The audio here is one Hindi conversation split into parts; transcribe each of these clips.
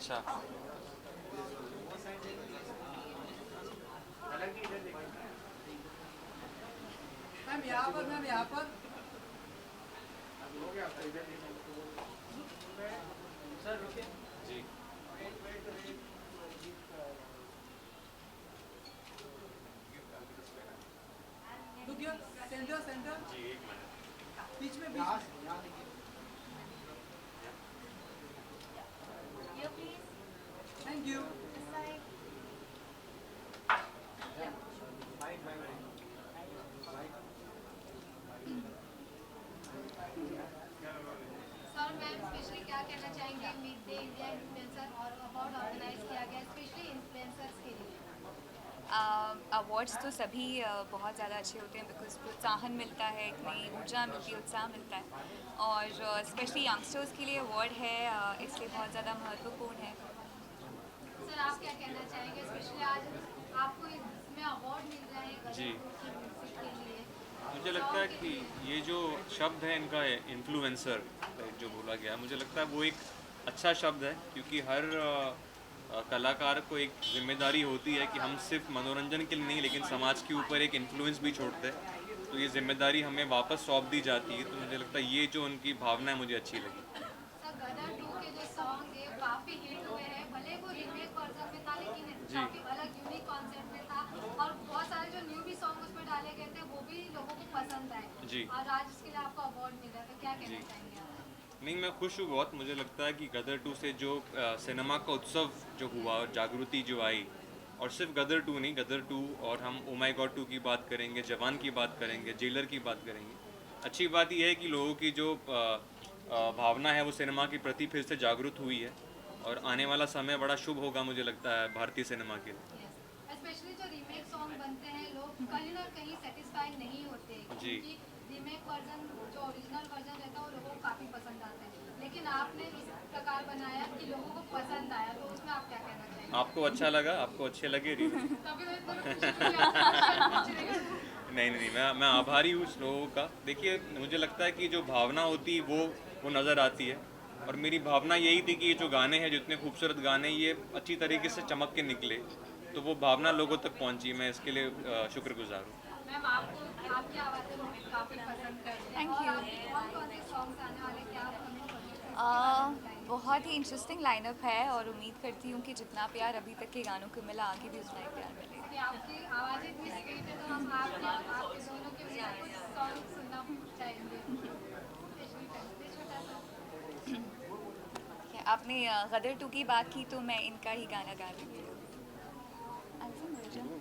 अच्छा। मैम यहाँ पर, मैम यहाँ पर। सर रुकिए। जी। रुकिए। Centre centre. जी, एक मिनट। बीच में, बीच में। You please. Thank you. This side. Sir ma'am specially क्या कहना चाहेंगे मीट द इंडिया इन्फ्लुएंसर और अवार्ड ऑर्गेनाइज किया गया स्पेशली इन्फ्लुएंसर्स के लिए। अवार्ड्स तो सभी बहुत ज़्यादा अच्छे होते हैं बिकॉज प्रोत्साहन मिलता है, एक नई ऊर्जा मिलती है, उत्साह मिलता है। और स्पेशली यंगस्टर्स के लिए अवार्ड है, इसलिए बहुत ज़्यादा महत्वपूर्ण है। सर आप क्या कहना चाहेंगे स्पेशली आज आपको इसमें अवार्ड मिल रहा है जी। गदर म्यूजिक के लिए। मुझे लगता है कि ये जो शब्द है इनका, इन्फ्लुएंसर जो बोला गया, मुझे लगता है वो एक अच्छा शब्द है, क्योंकि हर कलाकार को एक जिम्मेदारी होती है कि हम सिर्फ मनोरंजन के लिए नहीं लेकिन समाज के ऊपर एक इन्फ्लुएंस भी छोड़ते हैं। तो ये जिम्मेदारी हमें वापस सौंप दी जाती है, तो मुझे लगता है ये जो उनकी भावना है मुझे अच्छी लगी। सर गदर 2 के जो सॉन्ग है काफी हिट हुए हैं, भले वो रीमेक वर्जन में था लेकिन जी। काफी अलग यूनिक कॉन्सेप्ट में था और बहुत सारे जो न्यू भी सॉन्ग उसमें डाले गए थे वो भी लोगों को पसंद आए। जी। और आज उसके लिए आपको अवार्ड मिला, तो क्या कहना जी। चाहेंगे आप? नहीं, मैं खुश हूँ बहुत। मुझे लगता है कि गदर 2 से जो सिनेमा का उत्सव जो हुआ और जागृति जो आई, और सिर्फ गदर 2 नहीं, गदर 2 और हम ओ माई गॉड 2 की बात करेंगे, जवान की बात करेंगे, जेलर की बात करेंगे। अच्छी बात यह है कि लोगों की जो भावना है वो सिनेमा के प्रति फिर से जागरूक हुई है, और आने वाला समय बड़ा शुभ होगा मुझे लगता है भारतीय सिनेमा के लिए। स्पेशली जो रीमेक सॉन्ग बनते हैं लोग कहीं ना कहीं सेटिस्फाइड नहीं होते जी। क्योंकि रीमेक वर्जन जो ओरिजिनल वर्जन रहता है वो लोगों को काफ़ी पसंद आता है, लेकिन आपने इस प्रकार बनाया कि लोगों को पसंद आया, तो उसमें आप क्या कहना चाहेंगे? आपको अच्छा लगा? आपको अच्छे लगे रीमेक? कभी तो इतना खुशी हुई आपको। नहीं नहीं, मैं आभारी हूँ उस लोगों का। देखिए, मुझे लगता है कि जो भावना होती है वो नज़र आती है, और मेरी भावना यही थी कि ये जो गाने हैं, जितने खूबसूरत गाने, ये अच्छी तरीके से चमक के निकले, तो वो भावना लोगों तक पहुंची। मैं इसके लिए शुक्रगुजार हूँ। मैम आपको आपकी आवाज़ लोग काफ़ी पसंद करते हैं Thank और you. आपके कौन से सॉन्ग्स आने वाले, क्या आप हमें बहुत ही इंटरेस्टिंग लाइनअप है और उम्मीद करती हूँ कि जितना प्यार अभी तक के गानों को मिला, आगे भी उतना ही प्यार मिलेगा। कि आपकी आवाज़ इतनी स्वीट है, तो हम आपके दोनों के लिए कुछ सॉन्ग सुनना चाहेंगे स्पेशली फैमिली छोटा सा। क्या आपने गदर 2 की बात की, तो मैं इनका ही गाना गा देती हूँ।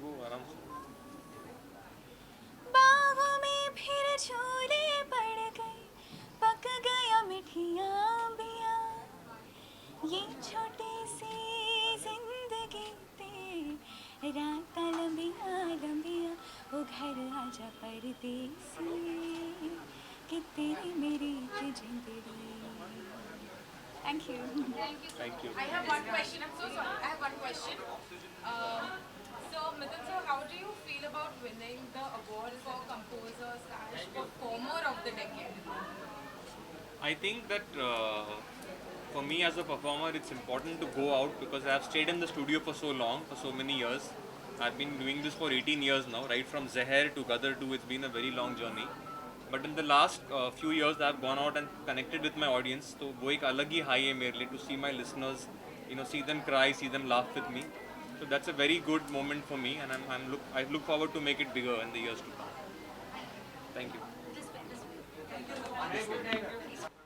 वो आराम से। बागों में फिर झूले पड़ गए, पक गया मिठिया बिया, ये छोटी सी जिंदगी तेरा लंबिया लंबिया, वो घर आजा परदेसी, कि तेरी मेरी की जिंदगी। Thank you. Thank you. I have one question. I'm so sorry. I have one question. So, Mithun sir, how do you feel about winning the award for composer slash performer of the decade? I think that for me as a performer, it's important to go out, because I have stayed in the studio for so long, for so many years. I've been doing this for 18 years now, right from Zeher to Gadar 2. It's been a very long journey. But in the last few years, I've gone out and connected with my audience. तो वो एक अलग ही high है मेरे लिए, to see my listeners, see them cry, see them laugh with me. So that's a very good moment for me, and I look forward to make it bigger in the years to come. Thank you. This way, this way.